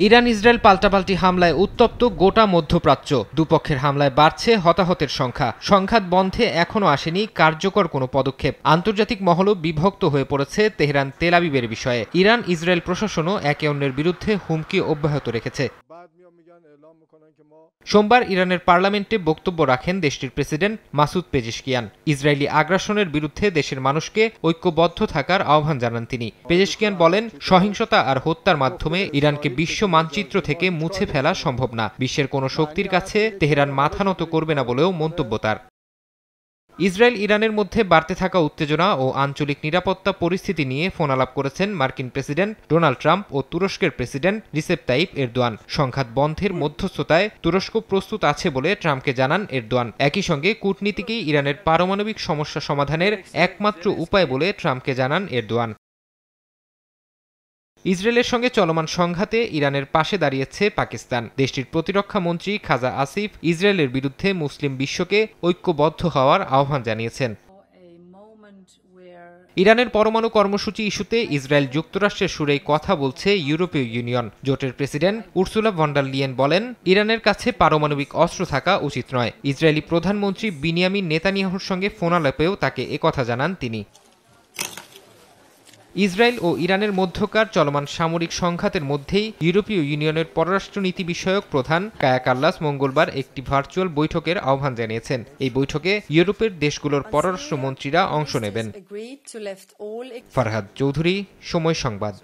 Iran Israel পাল্টাপাল্টি হামলায় উত্তপ্ত গোটা মধ্যপ্রাচ্য। দুপক্ষের হামলায় বাড়ছে হতাহতের সংখ্যা। সংঘাত বন্ধে এখনও আসেনি কার্যকর কোনো পদক্ষেপ। আন্তর্জাতিক মহলও বিভক্ত হয়ে পড়েছে তেহরান তেল আবিবের বিষয়ে। ইরান ইসরায়েল প্রশাসনও একে অন্যের বিরুদ্ধে হুমকি অব্যাহত রেখেছে। সোমবার ইরানের পার্লামেন্টে বক্তব্য রাখেন দেশটির প্রেসিডেন্ট মাসুদ পেজেশকিয়ান। ইসরায়েলি আগ্রাসনের বিরুদ্ধে দেশের মানুষকে ঐক্যবদ্ধ থাকার আহ্বান জানান তিনি। পেজেশকিয়ান বলেন, সহিংসতা আর হত্যার মাধ্যমে ইরানকে বিশ্ব মানচিত্র থেকে মুছে ফেলা সম্ভব না। বিশ্বের কোনো শক্তির কাছে তেহরান মাথা নত করবে না বলেও মন্তব্য তার। ইসরায়েল ইরানের মধ্যে বাড়তে থাকা উত্তেজনা ও আঞ্চলিক নিরাপত্তা পরিস্থিতি নিয়ে ফোনালাপ করেছেন মার্কিন প্রেসিডেন্ট ডোনাল্ড ট্রাম্প ও তুরস্কের প্রেসিডেন্ট রিসেপ তাইপ এরদোয়ান। সংঘাত বন্ধের মধ্যস্থতায় তুরস্ক প্রস্তুত আছে বলে ট্রাম্পকে জানান এরদোয়ান। একই সঙ্গে কূটনীতিকেই ইরানের পারমাণবিক সমস্যা সমাধানের একমাত্র উপায় বলে ট্রাম্পকে জানান এরদোয়ান। ইসরায়েলের সঙ্গে চলমান সংঘাতে ইরানের পাশে দাঁড়িয়েছে পাকিস্তান। দেশটির প্রতিরক্ষা মন্ত্রী খাজা আসিফ ইসরায়েলের বিরুদ্ধে মুসলিম বিশ্বকে ঐক্যবদ্ধ হওয়ার আহ্বান জানিয়েছেন। ইরানের পরমাণু কর্মসূচি ইস্যুতে ইসরায়েল যুক্তরাষ্ট্রের সুরেই কথা বলছে ইউরোপীয় ইউনিয়ন। জোটের president Ursula von der Leyen বলেন, ইরানের কাছে পারমাণবিক অস্ত্র থাকা উচিত নয়। ইসরায়েলি প্রধানমন্ত্রী বিনিয়ামিন নেতানিয়াহুর সঙ্গে ফোনালাপেও তাকে একথা জানান তিনি। ইসরায়েল ও ইরানের মধ্যকার চলমান সামরিক সংঘাতের মধ্যেই ইউরোপীয় ইউনিয়নের পররাষ্ট্রনীতি বিষয়ক প্রধান কায়া কাল্লাস মঙ্গলবার একটি ভার্চুয়াল বৈঠকের আহ্বান জানিয়েছেন। এই বৈঠকে ইউরোপের দেশগুলোর পররাষ্ট্রমন্ত্রীরা অংশ নেবেন। ফারহাদ চৌধুরী, সময় সংবাদ।